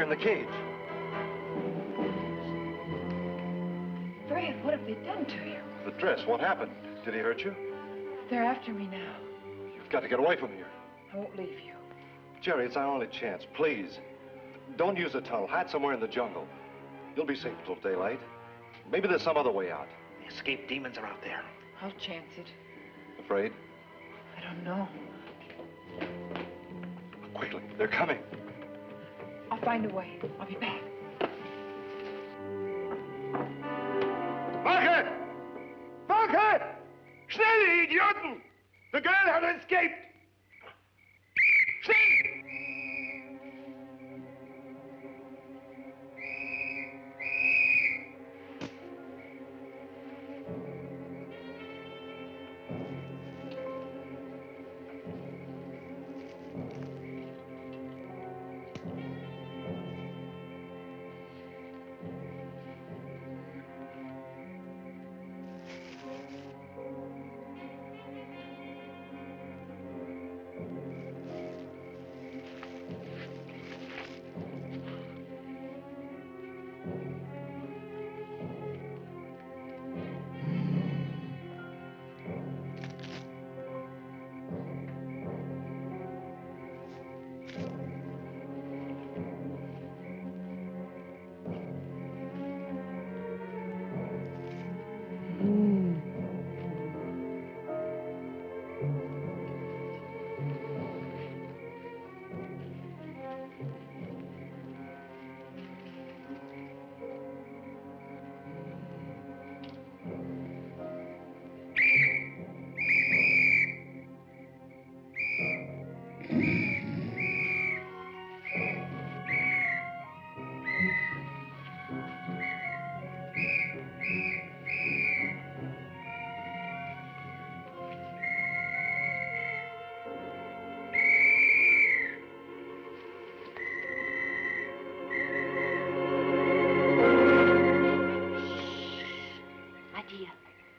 in the cage. Fred, what have they done to you? The dress, what happened? Did he hurt you? They're after me now. You've got to get away from here. I won't leave you. Jerry, it's our only chance. Please. Don't use the tunnel. Hide somewhere in the jungle. You'll be safe until daylight. Maybe there's some other way out. The escaped demons are out there. I'll chance it. Afraid? I don't know. Quickly, they're coming. I'll find a way. I'll be back. Wache! Wache! Schnell, ihr Idioten! The girl has escaped! Schnell!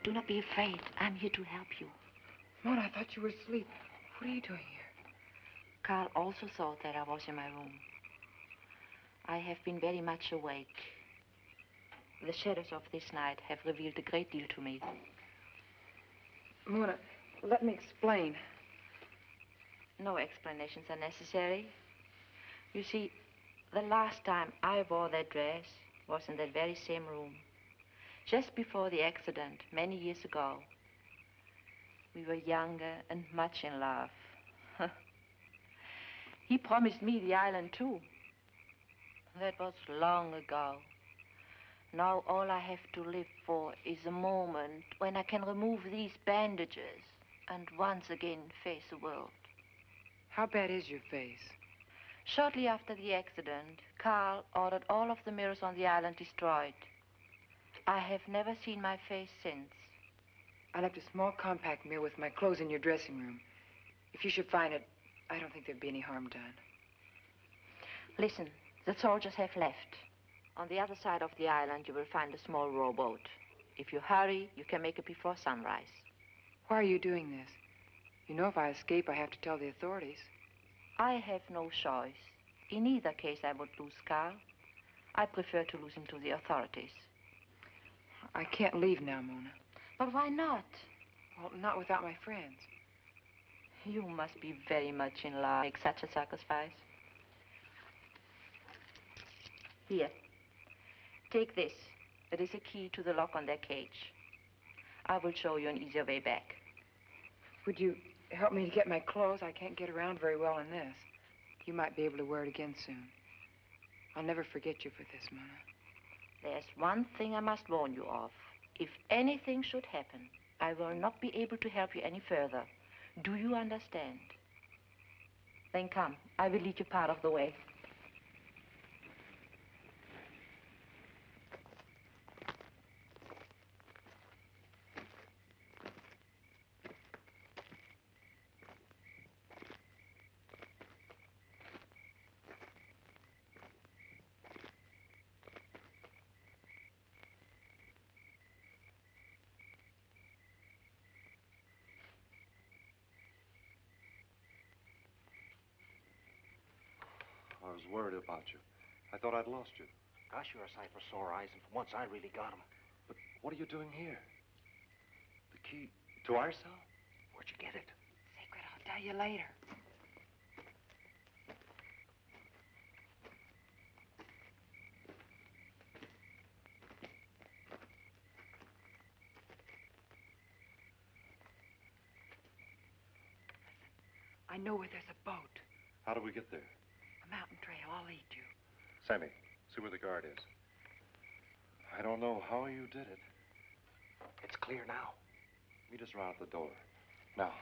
Do not be afraid. I'm here to help you. Mona, I thought you were asleep. What are you doing here? Carl also thought that I was in my room. I have been very much awake. The shadows of this night have revealed a great deal to me. Mona, let me explain. No explanations are necessary. You see, the last time I wore that dress was in that very same room. Just before the accident, many years ago. We were younger and much in love. He promised me the island, too. That was long ago. Now all I have to live for is a moment when I can remove these bandages and once again face the world. How bad is your face? Shortly after the accident, Carl ordered all of the mirrors on the island destroyed. I have never seen my face since. I left a small compact mirror with my clothes in your dressing room. If you should find it, I don't think there'd be any harm done. Listen, the soldiers have left. On the other side of the island, you will find a small rowboat. If you hurry, you can make it before sunrise. Why are you doing this? You know if I escape, I have to tell the authorities. I have no choice. In either case, I would lose Carl. I prefer to lose him to the authorities. I can't leave now, Mona. But why not? Well, not without my friends. You must be very much in love to make such a sacrifice. Here, take this. It is a key to the lock on their cage. I will show you an easier way back. Would you help me to get my clothes? I can't get around very well in this. You might be able to wear it again soon. I'll never forget you for this, Mona. There's one thing I must warn you of. If anything should happen, I will not be able to help you any further. Do you understand? Then come. I will lead you part of the way. I was worried about you. I thought I'd lost you. Gosh, you're a sight for sore eyes, and for once I really got him. But what are you doing here? The key to our cell? Where'd you get it? Secret, I'll tell you later. I know where there's a boat. How do we get there? A mountain trail. I'll lead you. Sammy, see where the guard is. I don't know how you did it. It's clear now. Meet us around at the door. Now.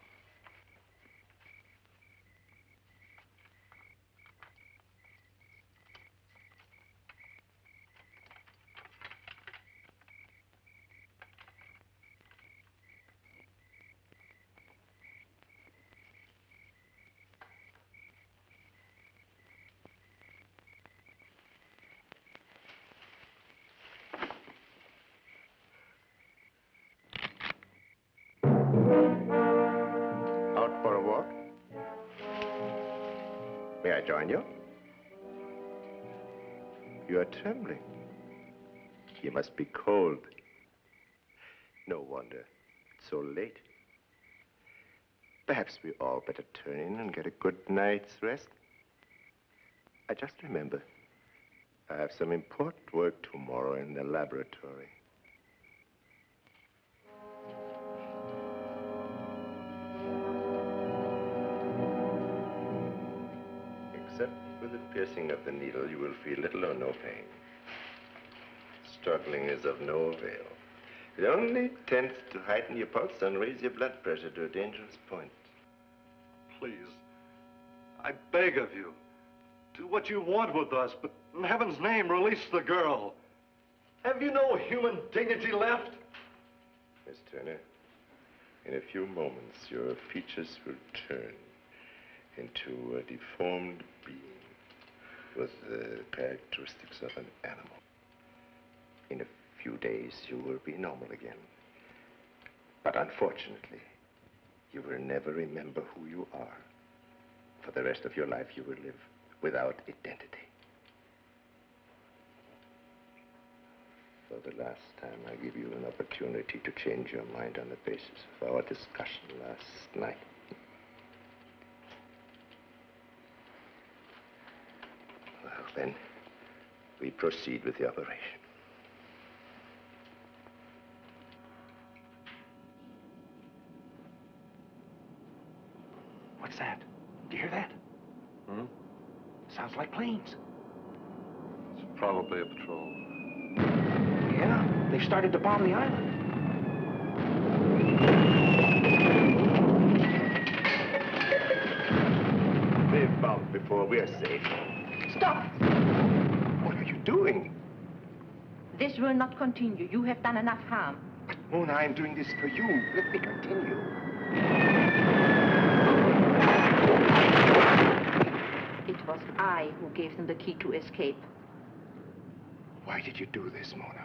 Out for a walk? May I join you? You are trembling. You must be cold. No wonder. It's so late. Perhaps we all better turn in and get a good night's rest. I just remember, I have some important work tomorrow in the laboratory. Except with the piercing of the needle, you will feel little or no pain. Struggling is of no avail. It only tends to heighten your pulse and raise your blood pressure to a dangerous point. Please, I beg of you, do what you want with us, but in heaven's name, release the girl. Have you no human dignity left? Miss Turner, in a few moments, your features will turn into a deformed being with the characteristics of an animal. In a few days, you will be normal again. But unfortunately, you will never remember who you are. For the rest of your life, you will live without identity. For the last time, I give you an opportunity to change your mind on the basis of our discussion last night. Well, then, we proceed with the operation. What's that? Do you hear that? Hmm? Sounds like planes. It's probably a patrol. Yeah, they've started to bomb the island. They've bombed before. We're safe. Stop! What are you doing? This will not continue. You have done enough harm. But, Mona, I'm doing this for you. Let me continue. It was I who gave them the key to escape. Why did you do this, Mona?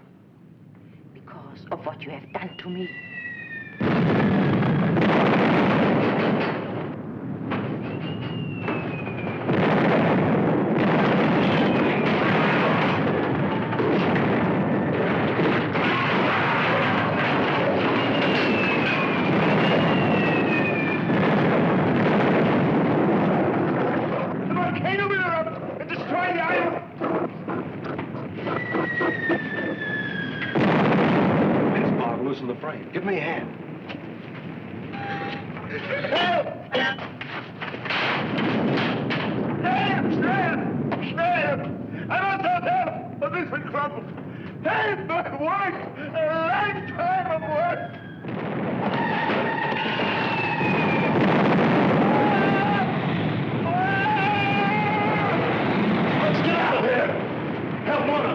Because of what you have done to me. Give me a hand. Help! I want some help! But this will crumble. Help my work! A lifetime of work! Let's get out of here! Help Mona!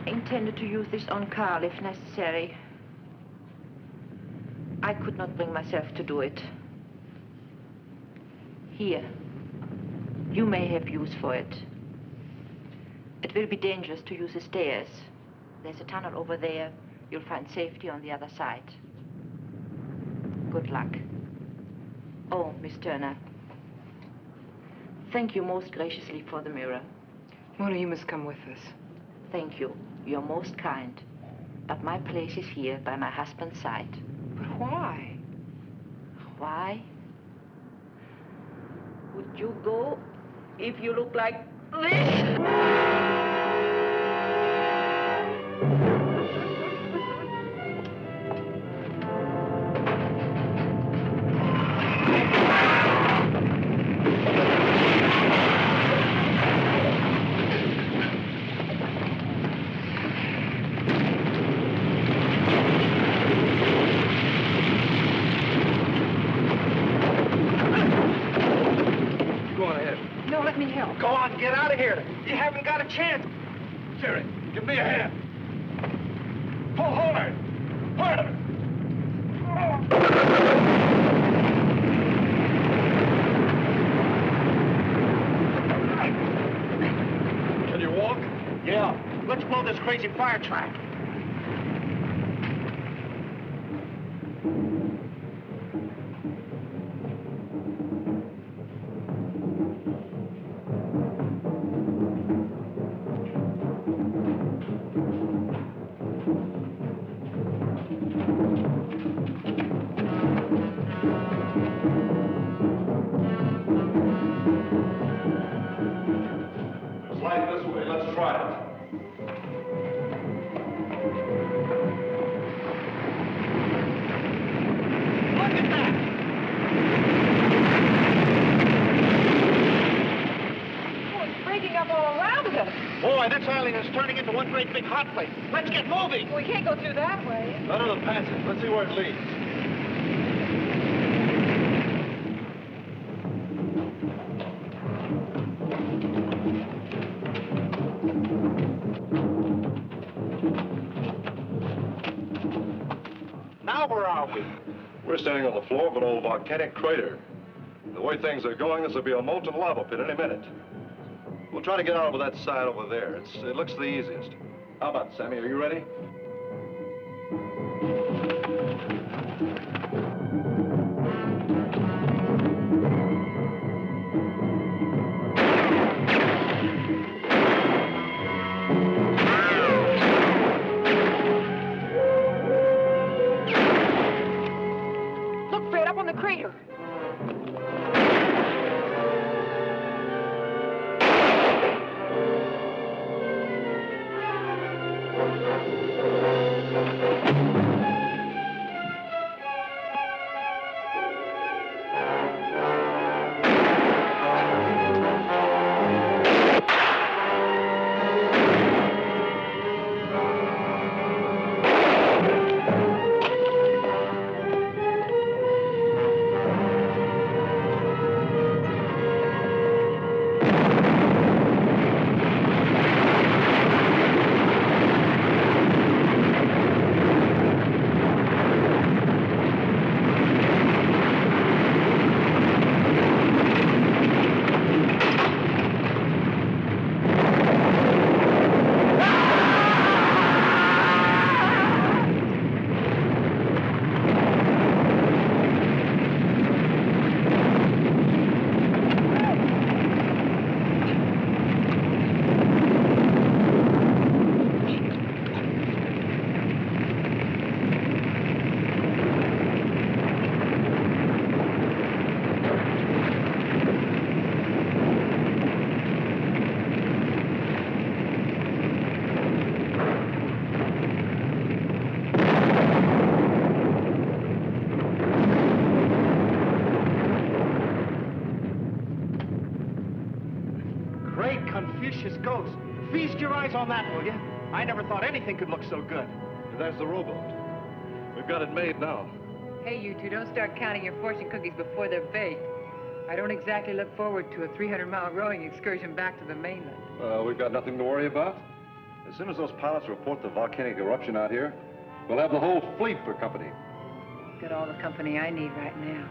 I intended to use this on Carl if necessary. I could not bring myself to do it. Here. You may have use for it. A It will be dangerous to use the stairs. There's a tunnel over there. You'll find safety on the other side. Good luck. Oh, Miss Turner. Thank you most graciously for the mirror. Mona, you must come with us. Thank you. You're most kind. But my place is here by my husband's side. But why? Why? Would you go if you look like this? Go on, get out of here. You haven't got a chance. Jerry, give me a hand. Pull hard. Harder. Can you walk? Yeah. Let's blow this crazy fire track. Big hot plate. Let's get moving. We can't go through that way. None of the passage. Let's see where it leads. Now where are we? We're standing on the floor of an old volcanic crater. The way things are going, this will be a molten lava pit any minute. We'll try to get out over that side over there. It looks the easiest. How about it, Sammy? Are you ready? Look, Fred, up on the crater. Confucius ghost. Feast your eyes on that, will you? I never thought anything could look so good. And there's the rowboat. We've got it made now. Hey, you two, don't start counting your fortune cookies before they're baked. I don't exactly look forward to a 300-mile rowing excursion back to the mainland. We've got nothing to worry about. As soon as those pilots report the volcanic eruption out here, we'll have the whole fleet for company. Got all the company I need right now.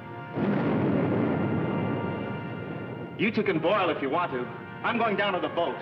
You two can boil if you want to. I'm going down to the boat.